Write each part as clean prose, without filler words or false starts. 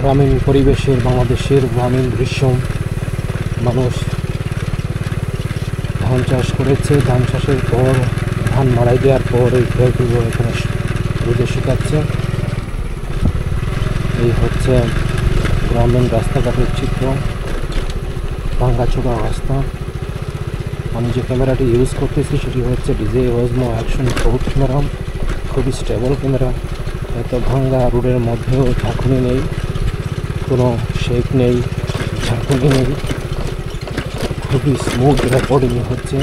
গ্রামীণ পরিবেশের বাংলাদেশের গ্রামীণ দৃশ্য। মানুষ ধান চাষ করেছে, ধান চাষের পর ধান মাড়াই দেওয়ার পর এই ক্ষয়গুলো এখানে রোদে শুকাচ্ছে। এই হচ্ছে গ্রামীণ রাস্তাঘাটের চিত্র, ভাঙ্গাচোরা রাস্তা। আমি যে ক্যামেরাটি ইউজ করতেছি সেটি হচ্ছে DJI Osmo Action Pro camera, খুবই স্টেবল ক্যামেরা। এত ভাঙ্গা রোডের মধ্যেও ঝাঁকুনি নেই, কোনো শেক নেই, ঝাঁকুনি নেই, খুবই স্মুথ রেকর্ডিং হচ্ছে।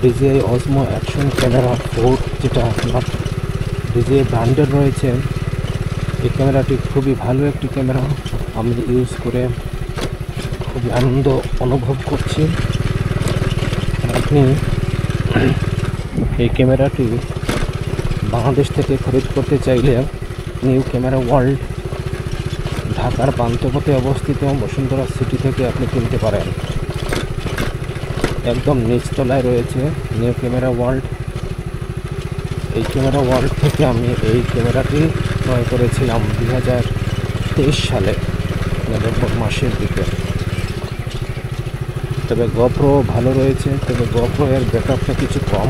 DJI Osmo Action ক্যামেরা 4 যেটা আপনার DJI ব্র্যান্ডের রয়েছে, এই ক্যামেরাটি খুবই ভালো একটি ক্যামেরা। আমি ইউজ করে খুবই আনন্দ অনুভব করছি। আপনি এই ক্যামেরাটি বাংলাদেশ থেকে খরিদ করতে চাইলে নিউ ক্যামেরা ওয়ার্ল্ড, ঢাকার পান্থপথে অবস্থিত বসুন্ধরা সিটি থেকে আপনি কিনতে পারেন। একদম নিচতলায় রয়েছে নিউ ক্যামেরা ওয়ার্ল্ড। এই ক্যামেরা ওয়ার্ল্ড থেকে আমি এই ক্যামেরাটি ক্রয় করেছিলাম 2023 সালে নভেম্বর মাসের দিকে। তবে গোপ্রো ভালো রয়েছে, তবে গোপ্রো এর ব্যাকআপটা কিছু কম।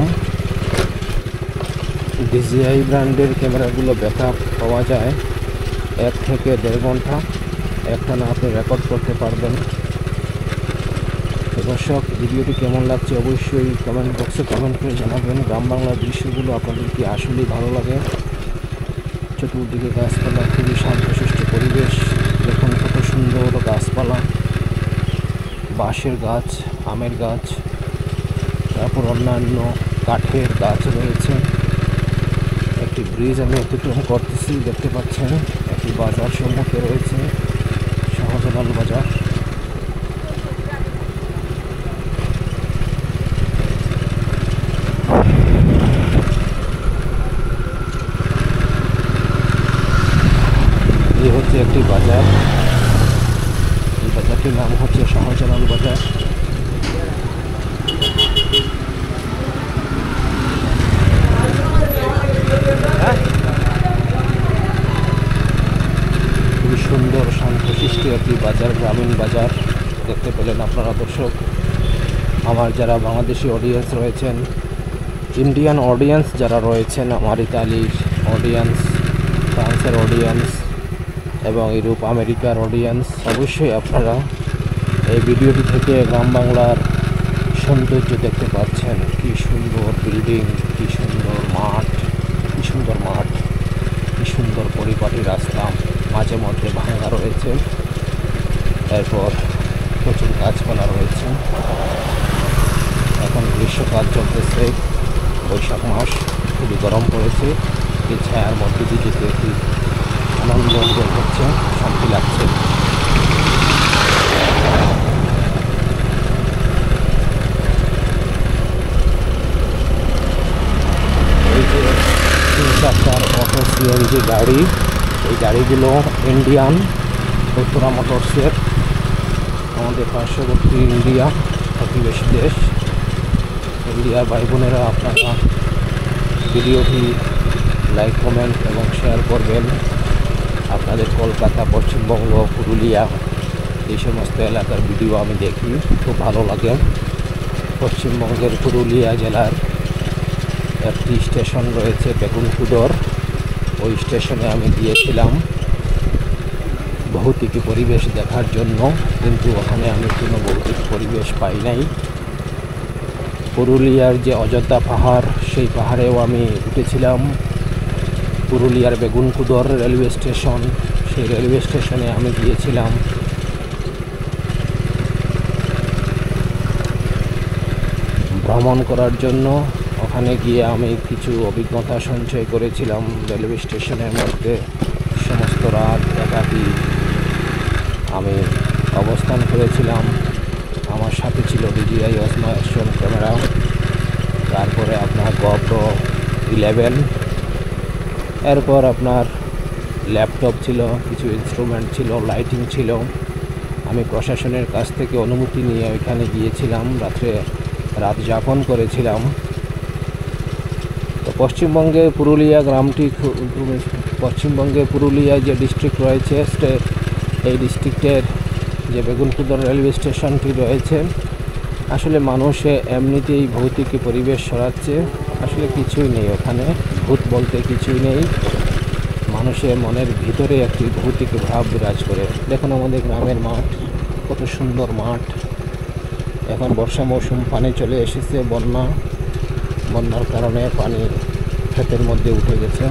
DJI ব্র্যান্ডের ক্যামেরাগুলো ব্যাকআপ পাওয়া যায় 1 থেকে 1.5 ঘন্টা, একটানা আপনি রেকর্ড করতে পারবেন। দর্শক, ভিডিওটি কেমন লাগছে অবশ্যই কমেন্ট বক্সে কমেন্ট করে জানাবেন। গ্রাম বাংলার দৃশ্যগুলো আপনাদের কি আসলেই ভালো লাগে? চতুর্দিকে গাছপালা, খুবই শান্তশিষ্ট পরিবেশ। দেখুন কত সুন্দর গাছপালা, বাঁশের গাছ, আমের গাছ, তারপর অন্যান্য কাঠের গাছ রয়েছে। একটি ব্রিজ আমি অতিক্রম করতেছি, দেখতে পাচ্ছেন। একটি বাজার সম্মুখে রয়েছে, শাহজালাল বাজার। এই হচ্ছে একটি বাজার, এই বাজারটির নাম হচ্ছে শাহজালাল বাজার। খুবই সুন্দর শান্তশিষ্ট একটি বাজার, গ্রামীণ বাজার দেখতে পেলেন আপনারা দর্শক। আমার যারা বাংলাদেশি অডিয়েন্স রয়েছেন, ইন্ডিয়ান অডিয়েন্স যারা রয়েছেন, আমার ইতালির অডিয়েন্স, ফ্রান্সের অডিয়েন্স এবং ইউরোপ আমেরিকার অডিয়েন্স, অবশ্যই আপনারা এই ভিডিওটি থেকে গ্রাম বাংলার সৌন্দর্য দেখতে পাচ্ছেন। কি সুন্দর বিল্ডিং, কি সুন্দর মাঠ, কি সুন্দর মাঠ, কি সুন্দর পরিপাটি রাস্তা, মাঝে মধ্যে ভাঙা রয়েছে, এরপর প্রচুর গাছপালা রয়েছে। এখন গ্রীষ্মকাল চলতেছে, বৈশাখ মাস, খুবই গরম পড়েছে। এই ছায়ার মধ্যে দিয়ে যেতে একটি আনন্দ অনুভব হচ্ছে, শান্তি লাগছে। এই যে 3-4 অটো CNG গাড়ি, এই গাড়িগুলো ইন্ডিয়ান উত্তরা মোটরসের, আমাদের পার্শ্ববর্তী ইন্ডিয়া, প্রতিবেশী দেশ। ইন্ডিয়ার ভাই বোনেরা, আপনারা ভিডিওটি লাইক, কমেন্ট এবং শেয়ার করবেন। আপনাদের কলকাতা, পশ্চিমবঙ্গ, পুরুলিয়া এই সমস্ত এলাকার ভিডিও আমি দেখি, খুব ভালো লাগে। পশ্চিমবঙ্গের পুরুলিয়া জেলার একটি স্টেশন রয়েছে বেগুনকুদর, ওই স্টেশনে আমি গিয়েছিলাম ভৌতিক পরিবেশ দেখার জন্য, কিন্তু ওখানে আমি কোনো ভৌতিক পরিবেশ পাই নাই। পুরুলিয়ার যে অযোধ্যা পাহাড়, সেই পাহাড়েও আমি উঠেছিলাম। পুরুলিয়ার বেগুনকুদর রেলওয়ে স্টেশন, সেই রেলওয়ে স্টেশনে আমি গিয়েছিলাম। ভ্রমণ করার জন্য ওখানে গিয়ে আমি কিছু অভিজ্ঞতা সঞ্চয় করেছিলাম। রেলওয়ে স্টেশনের মধ্যে সমস্ত রাত একাকী আমি অবস্থান করেছিলাম। আমার সাথে ছিল DJI Osmo Action ক্যামেরা, তারপরে আপনার GoPro 11, এরপর আপনার ল্যাপটপ ছিল, কিছু ইনস্ট্রুমেন্ট ছিল, লাইটিং ছিল। আমি প্রশাসনের কাছ থেকে অনুমতি নিয়ে ওইখানে গিয়েছিলাম, রাত যাপন করেছিলাম। তো পশ্চিমবঙ্গে পুরুলিয়া গ্রামটি খুব পশ্চিমবঙ্গে পুরুলিয়ায় যে ডিস্ট্রিক্ট রয়েছে এই ডিস্ট্রিক্টের যে বেগুনকুদর রেলওয়ে স্টেশনটি রয়েছে, আসলে মানুষে এমনিতেই ভৌতিক পরিবেশ সরাচ্ছে। আসলে কিছুই নেই ওখানে, ভূত বলতে কিছুই নেই। মানুষের মনের ভিতরে একটি ভৌতিক ভাব বিরাজ করে। দেখুন আমাদের গ্রামের মাঠ, কত সুন্দর মাঠ। এখন বর্ষা মৌসুম, পানি চলে এসেছে, বন্যার কারণে পানি ক্ষেতের মধ্যে উঠে গেছে।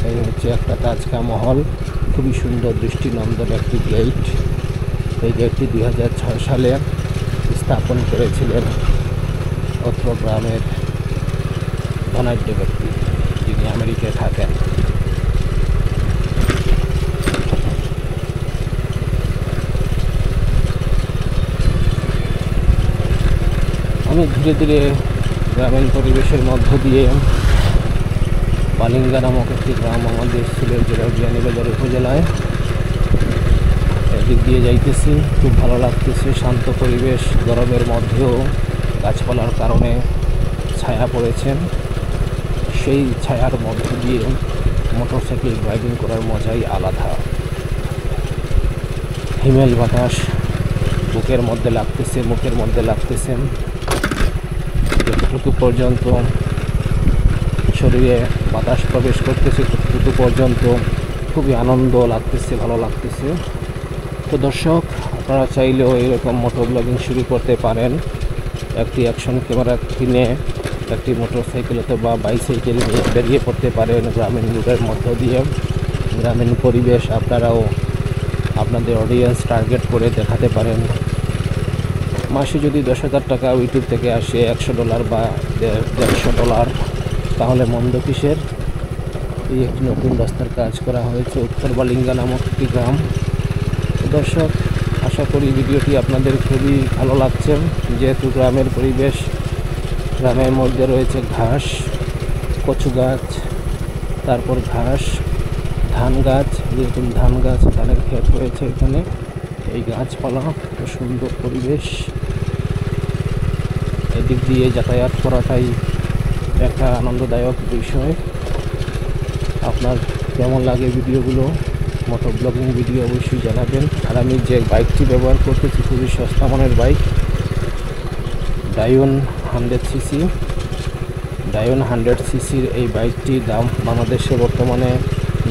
এই হচ্ছে একটা তাজকা মহল, খুবই সুন্দর দৃষ্টিনন্দন একটি গেট। এই গেটটি 2006 সালে স্থাপন করেছিলেন অত্র গ্রামের ধনাঢ্য ব্যক্তি, যিনি আমেরিকায় থাকেন। আমি ধীরে ধীরে গ্রামীণ পরিবেশের মধ্য দিয়ে বালিঙ্গা নামক একটি গ্রাম আমাদের সিলেট জেলার বিয়ানীবাজার উপজেলায় এদিক দিয়ে যাইতেছি। খুব ভালো লাগতেছে, শান্ত পরিবেশ। গরমের মধ্যেও গাছপালার কারণে ছায়া পড়েছেন। সেই ছায়ার মধ্য দিয়ে মোটরসাইকেল ড্রাইভিং করার মজাই আলাদা। হিমেল বাতাস বুকের মধ্যে লাগতেছে, মুখের মধ্যে লাগতেছে। যতটুকু পর্যন্ত শরীরে বাতাস প্রবেশ করতেছে ততটুকু পর্যন্ত খুবই আনন্দ লাগতেছে, ভালো লাগতেছে। তো দর্শক, আপনারা চাইলেও এরকম মোটর ব্লগিং শুরু করতে পারেন। একটি অ্যাকশন ক্যামেরা কিনে একটি মোটরসাইকেল অথবা বাইসাইকেল নিয়ে বেরিয়ে পড়তে পারেন গ্রামীণ রুটের মধ্য দিয়ে। গ্রামীণ পরিবেশ আপনারাও আপনাদের অডিয়েন্স টার্গেট করে দেখাতে পারেন। মাসে যদি 10,000 টাকা ইউটিউব থেকে আসে, $100 বা $150, তাহলে মন্দ কিসের। এই একটি নতুন রাস্তার কাজ করা হয়েছে উত্তর বালিঙ্গা নামক একটি গ্রাম। দর্শক, আশা করি ভিডিওটি আপনাদের খুবই ভালো লাগছে, যেহেতু গ্রামের পরিবেশ। গ্রামের মধ্যে রয়েছে ঘাস, কচু গাছ, তারপর ঘাস, ধান গাছ, যেরকম ধান গাছ, ধানের ক্ষেত রয়েছে এখানে। এই গাছপালা, সুন্দর পরিবেশ। এদিক দিয়ে যাতায়াত করাটাই একটা আনন্দদায়ক বিষয়। আপনার কেমন লাগে ভিডিওগুলো, মোটর ব্লগিং ভিডিও অবশ্যই জানাবেন। আর আমি যে বাইকটি ব্যবহার করতেছি খুবই সস্তা মানের বাইক, ডায়ন 100cc। ডায়ন 100cc এই বাইকটির দাম বাংলাদেশে বর্তমানে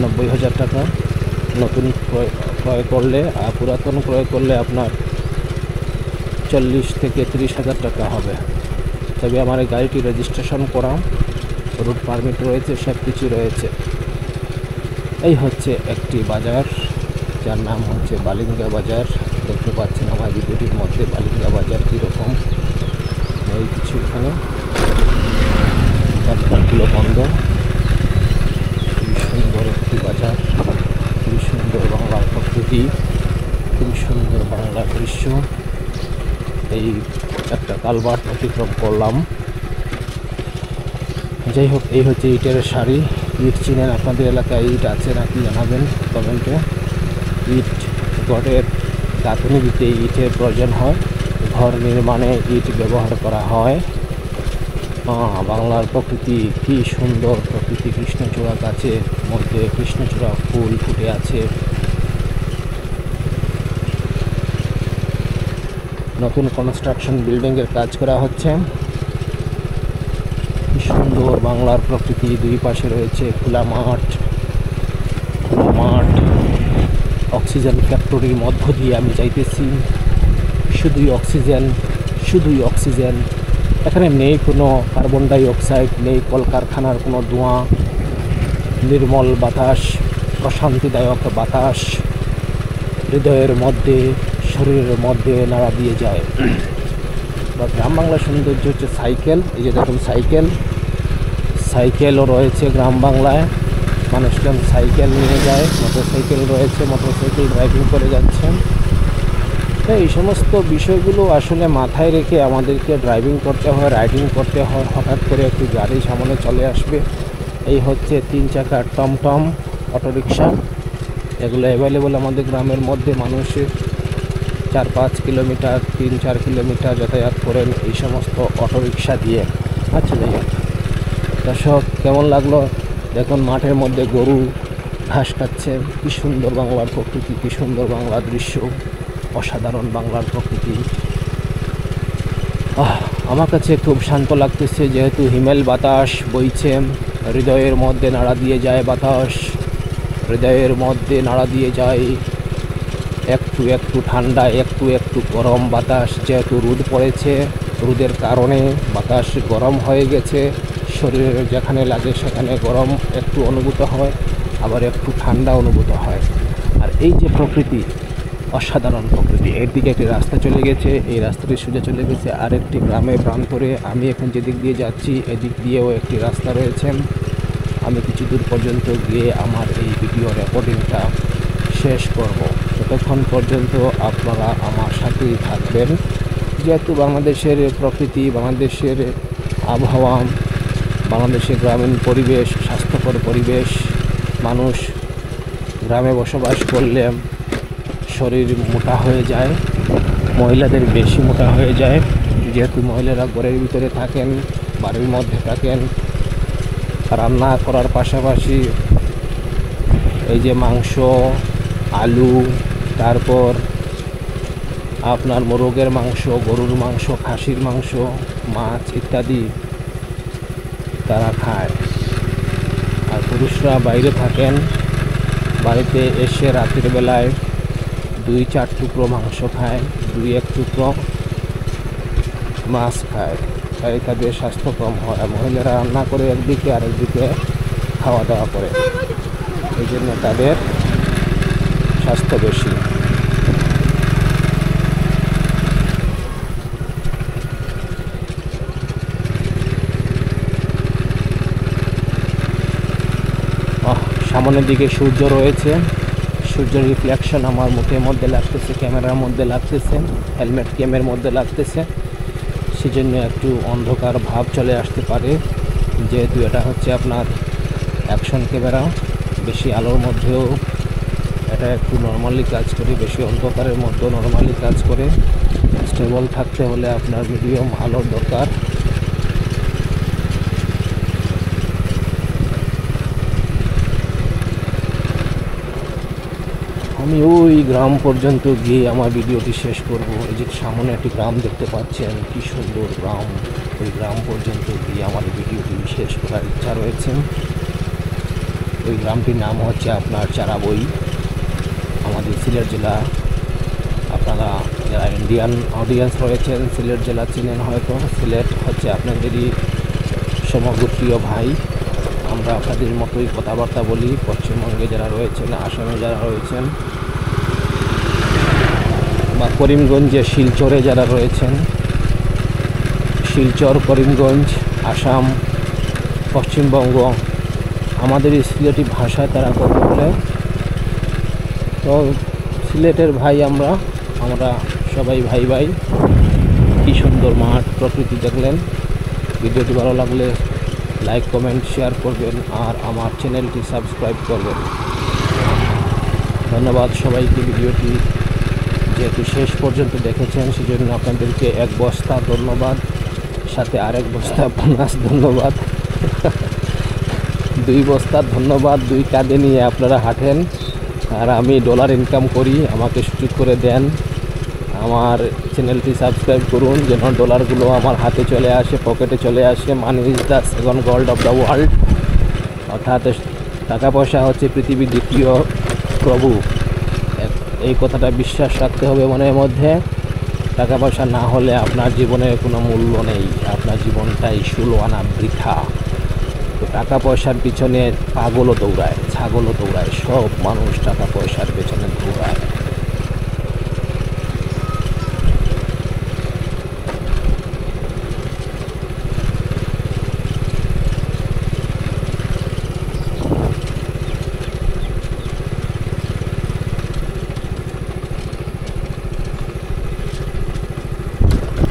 90,000 টাকা। নতুন ক্রয় করলে আর পুরাতন ক্রয় করলে আপনার 40 থেকে 30,000 টাকা হবে। তবে আমার এই গাড়িটি রেজিস্ট্রেশন করা, রুট পারমিট রয়েছে, সব কিছু রয়েছে। এই হচ্ছে একটি বাজার, যার নাম হচ্ছে বালিঙ্গা বাজার। দেখতে পাচ্ছেন আমার ভিডিওটির মধ্যে বালিঙ্গা বাজার কীরকম। এই কিছু এখানে দোকানগুলো বন্ধ। খুবই সুন্দর একটি বাজার, খুবই সুন্দর বাংলার প্রকৃতি, খুবই সুন্দর বাংলার দৃশ্য। এই একটা কালভার্ট অতিক্রম করলাম। যাই হোক, এই হচ্ছে ইটের শাড়ি। ইট চিনেন? আপনাদের এলাকায় ইট আছে নাকি জানাবেন কমেন্টে। ইট গড়ের গাঁথনি দিতে ইটের প্রয়োজন হয়, ঘর নির্মাণে ইট ব্যবহার করা হয়। বাংলার প্রকৃতি কি সুন্দর প্রকৃতি। কৃষ্ণচূড়া গাছের মধ্যে কৃষ্ণচূড়া ফুল ফুটে আছে। নতুন কনস্ট্রাকশন বিল্ডিংয়ের কাজ করা হচ্ছে। কি সুন্দর বাংলার প্রকৃতি। দুই পাশে রয়েছে খোলা মাঠ। অক্সিজেন ফ্যাক্টরির মধ্য দিয়ে আমি যাইতেছি। শুধুই অক্সিজেন। এখানে নেই কোনো কার্বন ডাই অক্সাইড, নেই কলকারখানার কোনো ধোঁয়া। নির্মল বাতাস, প্রশান্তিদায়ক বাতাস হৃদয়ের মধ্যে, শরীরের মধ্যে নাড়া দিয়ে যায়। বা গ্রাম বাংলার সৌন্দর্য হচ্ছে সাইকেল। এই যে দেখুন সাইকেলও রয়েছে গ্রাম বাংলায়। মানুষজন সাইকেল নিয়ে যায়, মোটরসাইকেল রয়েছে, মোটরসাইকেল ড্রাইভিং করে যাচ্ছেন। তো এই সমস্ত বিষয়গুলো আসলে মাথায় রেখে আমাদেরকে ড্রাইভিং করতে হয়, রাইডিং করতে হয়। হঠাৎ করে একটি গাড়ি সামনে চলে আসবে। এই হচ্ছে 3 চাকার টমটম, অটোরিকশা। এগুলো অ্যাভেলেবল আমাদের গ্রামের মধ্যে। মানুষের 4-5 কিলোমিটার, 3-4 কিলোমিটার যাতায়াত করেন এই সমস্ত অটোরিকশা দিয়ে। আচ্ছা, যাই হোক দর্শক, কেমন লাগলো দেখুন। মাঠের মধ্যে গরু ঘাস খাচ্ছে। কি সুন্দর বাংলার প্রকৃতি, কি সুন্দর বাংলার দৃশ্য, অসাধারণ বাংলার প্রকৃতি। আমার কাছে খুব শান্ত লাগতেছে, যেহেতু হিমেল বাতাস বইছে, হৃদয়ের মধ্যে নাড়া দিয়ে যায় বাতাস, হৃদয়ের মধ্যে নাড়া দিয়ে যায়। একটু একটু ঠান্ডা, একটু একটু গরম বাতাস, যেহেতু রোদ পড়েছে, রোদের কারণে বাতাস গরম হয়ে গেছে, শরীরের যেখানে লাগে সেখানে গরম একটু অনুভূত হয়, আবার একটু ঠান্ডা অনুভূত হয়। আর এই যে প্রকৃতি, অসাধারণ প্রকৃতি। এর দিকে একটি রাস্তা চলে গেছে, এই রাস্তাটি সোজা চলে গেছে আরেকটি গ্রামে প্রান্তরে। আমি এখন যেদিক দিয়ে যাচ্ছি এদিক দিয়েও একটি রাস্তা রয়েছে। আমি কিছু দূর পর্যন্ত গিয়ে আমার এই ভিডিও রেকর্ডিংটা শেষ করব। ততক্ষণ পর্যন্ত আপনারা আমার সাথেই থাকবেন। যেহেতু বাংলাদেশের প্রকৃতি, বাংলাদেশের আবহাওয়া, বাংলাদেশের গ্রামীণ পরিবেশ, স্বাস্থ্যকর পরিবেশ, মানুষ গ্রামে বসবাস করলে শরীর মোটা হয়ে যায়, মহিলাদের বেশি মোটা হয়ে যায়। যেহেতু মহিলারা ঘরের ভিতরে থাকেন, বাড়ির মধ্যে থাকেন, রান্না করার পাশাপাশি এই যে মাংস, আলু, তারপর আপনার মোরগের মাংস, গরুর মাংস, খাসির মাংস, মাছ ইত্যাদি তারা খায়। আর পুরুষরা বাইরে থাকেন, বাড়িতে এসে রাতের বেলায় 2-4 টুকরো মাংস খায়, 2-1 টুকরো মাছ খায়, তাই তাদের স্বাস্থ্য কম হয়। আর মহিলারা রান্না করে একদিকে, আরেকদিকে খাওয়া দাওয়া করে, এই জন্য তাদের স্বাস্থ্য বেশি। সামনের দিকে সূর্য রয়েছে, সূর্যের রিফ্লেকশন আমার মুখের মধ্যে লাগতেছে, ক্যামেরার মধ্যে লাগতেছে, হেলমেট ক্যামের মধ্যে লাগতেছে, সেজন্য একটু অন্ধকার ভাব চলে আসতে পারে। যেহেতু এটা হচ্ছে আপনার অ্যাকশন ক্যামেরা, বেশি আলোর মধ্যেও এটা একটু নর্মালি কাজ করে, বেশি অন্ধকারের মধ্যেও নর্মালি কাজ করে। স্টেবল থাকতে হলে আপনার মিডিয়াম আলোর দরকার। আমি ওই গ্রাম পর্যন্ত গিয়ে আমার ভিডিওটি শেষ করব। এই যে সামনে একটি গ্রাম দেখতে পাচ্ছেন, কি সুন্দর গ্রাম, ওই গ্রাম পর্যন্ত গিয়ে আমার ভিডিওটি শেষ করার ইচ্ছা রয়েছে। ওই গ্রামটির নাম হচ্ছে আপনার চারাবই, আমাদের সিলেট জেলা। আপনারা যারা ইন্ডিয়ান অডিয়েন্স রয়েছেন, সিলেট জেলা চিনেন হয়তো। সিলেট হচ্ছে আপনাদেরই সমগোত্রীয় ভাই, আমরা আপনাদের মতোই কথাবার্তা বলি। পশ্চিমবঙ্গে যারা রয়েছেন, আসামে যারা রয়েছেন, বা করিমগঞ্জে শিলচরে যারা রয়েছেন, শিলচর, করিমগঞ্জ, আসাম, পশ্চিমবঙ্গ, আমাদের এই সিলেটি ভাষায় তারা কথা বলে। তো সিলেটের ভাই আমরা সবাই ভাই ভাই। কী সুন্দর মাঠ, প্রকৃতি দেখলেন। ভিডিওটি ভালো লাগলে লাইক, কমেন্ট, শেয়ার করবেন, আর আমার চ্যানেলটি সাবস্ক্রাইব করবেন। ধন্যবাদ সবাইকে। ভিডিওটি যেহেতু শেষ পর্যন্ত দেখেছেন, সেজন্য আপনাদেরকে 1 বস্তা ধন্যবাদ, সাথে আরেক বস্তা বোনাস ধন্যবাদ। 2 বস্তা ধন্যবাদ। 2 কাঁধে নিয়ে আপনারা হাঁটেন, আর আমি ডলার ইনকাম করি, আমাকে সুযোগ করে দেন। আমার চ্যানেলটি সাবস্ক্রাইব করুন, যেন ডলারগুলো আমার হাতে চলে আসে, পকেটে চলে আসে। Money is the second gold of the world, অর্থাৎ টাকা পয়সা হচ্ছে পৃথিবীর দ্বিতীয় প্রভু। এই কথাটা বিশ্বাস রাখতে হবে মনের মধ্যে। টাকা পয়সা না হলে আপনার জীবনের কোনো মূল্য নেই, আপনার জীবনটাই 16 আনা বৃথা। তো টাকা পয়সার পিছনে পাগলও দৌড়ায়, ছাগলও দৌড়ায়, সব মানুষ টাকা পয়সার পেছনে দৌড়ায়।